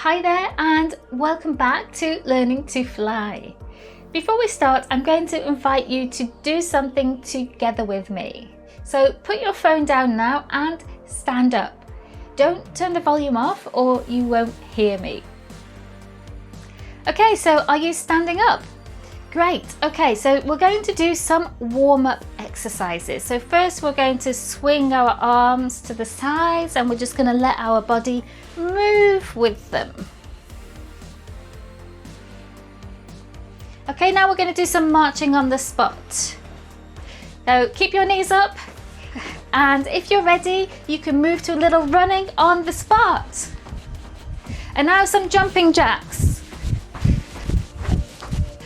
Hi there and welcome back to Learning to Fly. Before we start, I'm going to invite you to do something together with me. So put your phone down now and stand up. Don't turn the volume off or you won't hear me. Okay, so are you standing up? Great. Okay, so we're going to do some warm-up exercises. So first we're going to swing our arms to the sides and we're just going to let our body move with them. Okay, now we're going to do some marching on the spot. So keep your knees up, and if you're ready, you can move to a little running on the spot. And now some jumping jacks.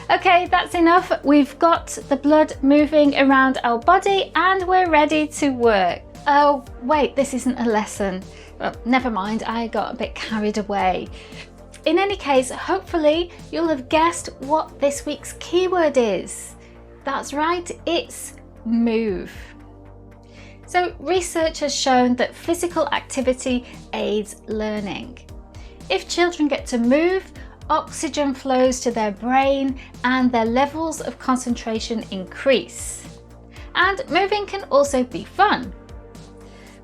Okay, that's enough. We've got the blood moving around our body and we're ready to work. Oh, wait, this isn't a lesson. Well, never mind, I got a bit carried away. In any case, hopefully you'll have guessed what this week's keyword is. That's right, it's move. So research has shown that physical activity aids learning. If children get to move, oxygen flows to their brain and their levels of concentration increase. And moving can also be fun.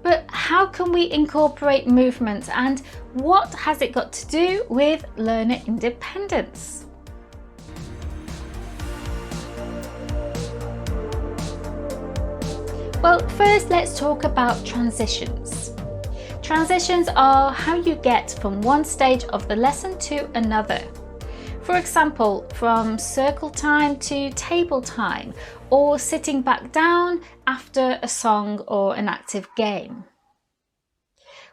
But how can we incorporate movement and what has it got to do with learner independence? Well, first let's talk about transitions. Transitions are how you get from one stage of the lesson to another. For example, from circle time to table time, or sitting back down after a song or an active game.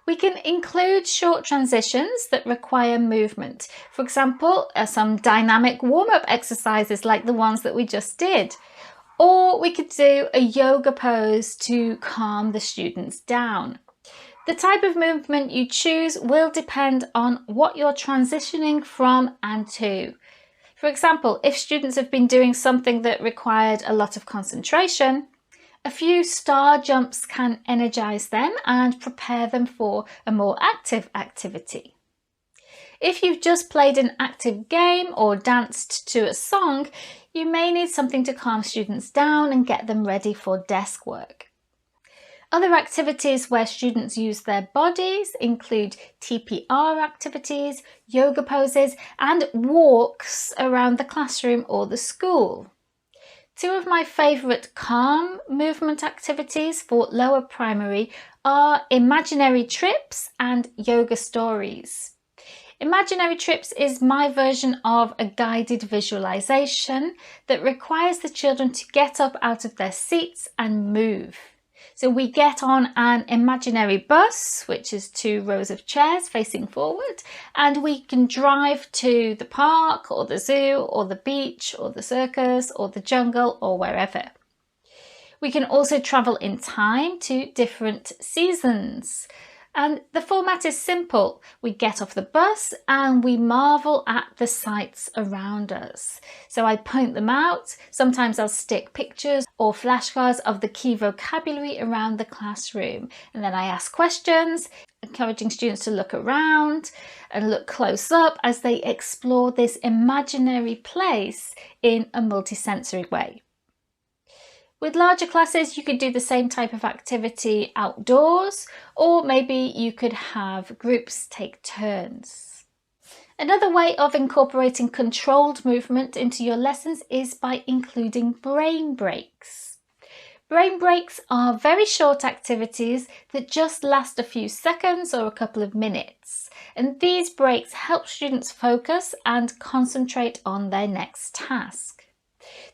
We can include short transitions that require movement. For example, some dynamic warm-up exercises like the ones that we just did. Or we could do a yoga pose to calm the students down. The type of movement you choose will depend on what you're transitioning from and to. For example, if students have been doing something that required a lot of concentration, a few star jumps can energize them and prepare them for a more active activity. If you've just played an active game or danced to a song, you may need something to calm students down and get them ready for desk work. Other activities where students use their bodies include TPR activities, yoga poses, and walks around the classroom or the school. Two of my favourite calm movement activities for lower primary are imaginary trips and yoga stories. Imaginary trips is my version of a guided visualization that requires the children to get up out of their seats and move. So we get on an imaginary bus, which is 2 rows of chairs facing forward, and we can drive to the park or the zoo or the beach or the circus or the jungle or wherever. We can also travel in time to different seasons. And the format is simple. We get off the bus and we marvel at the sights around us. So I point them out. Sometimes I'll stick pictures or flashcards of the key vocabulary around the classroom. And then I ask questions, encouraging students to look around and look close up as they explore this imaginary place in a multisensory way. With larger classes, you could do the same type of activity outdoors, or maybe you could have groups take turns. Another way of incorporating controlled movement into your lessons is by including brain breaks. Brain breaks are very short activities that just last a few seconds or a couple of minutes, and these breaks help students focus and concentrate on their next task.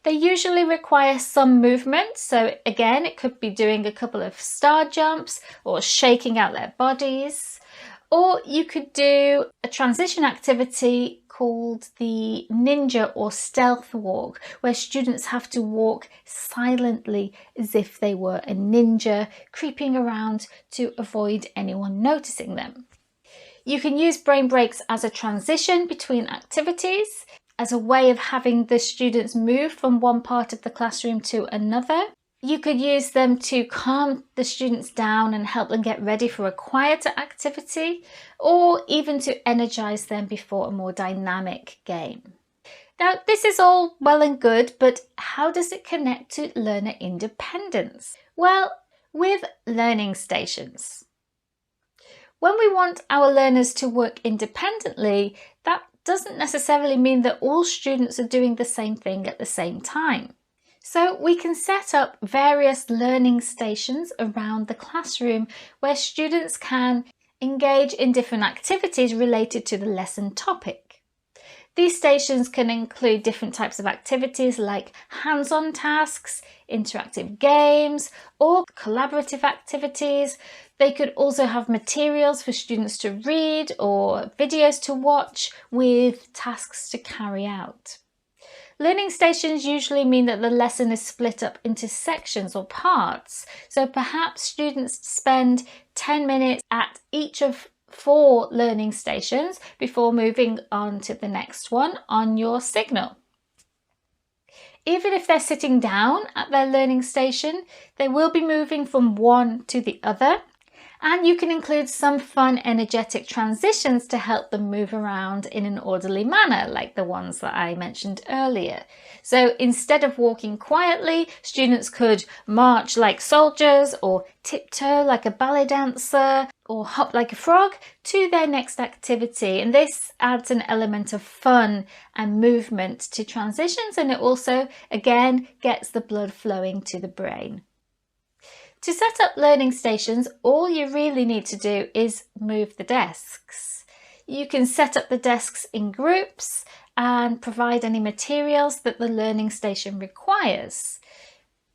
They usually require some movement, so again it could be doing a couple of star jumps or shaking out their bodies, or you could do a transition activity called the ninja or stealth walk, where students have to walk silently as if they were a ninja, creeping around to avoid anyone noticing them. You can use brain breaks as a transition between activities, as a way of having the students move from one part of the classroom to another. You could use them to calm the students down and help them get ready for a quieter activity, or even to energize them before a more dynamic game. Now, this is all well and good, but how does it connect to learner independence? Well, with learning stations. When we want our learners to work independently, that doesn't necessarily mean that all students are doing the same thing at the same time. So we can set up various learning stations around the classroom where students can engage in different activities related to the lesson topic. These stations can include different types of activities like hands-on tasks, interactive games, or collaborative activities. They could also have materials for students to read or videos to watch with tasks to carry out. Learning stations usually mean that the lesson is split up into sections or parts. So perhaps students spend 10 minutes at each of 4 learning stations before moving on to the next one on your signal. Even if they're sitting down at their learning station, they will be moving from one to the other. And you can include some fun, energetic transitions to help them move around in an orderly manner, like the ones that I mentioned earlier. So instead of walking quietly, students could march like soldiers, or tiptoe like a ballet dancer, or hop like a frog to their next activity. And this adds an element of fun and movement to transitions, and it also, again, gets the blood flowing to the brain. To set up learning stations, all you really need to do is move the desks. You can set up the desks in groups and provide any materials that the learning station requires.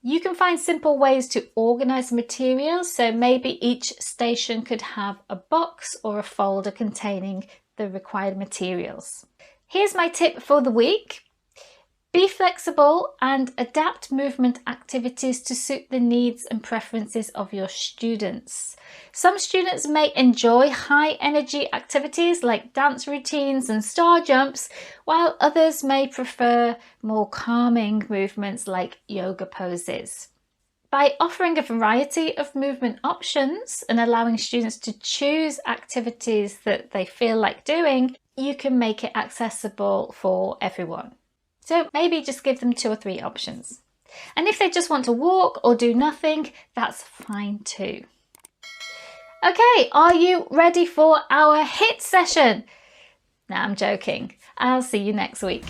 You can find simple ways to organize materials, so maybe each station could have a box or a folder containing the required materials. Here's my tip for the week. Be flexible and adapt movement activities to suit the needs and preferences of your students. Some students may enjoy high energy activities like dance routines and star jumps, while others may prefer more calming movements like yoga poses. By offering a variety of movement options and allowing students to choose activities that they feel like doing, you can make it accessible for everyone. So maybe just give them 2 or 3 options. And if they just want to walk or do nothing, that's fine too. Okay, are you ready for our HIT session? No, I'm joking. I'll see you next week.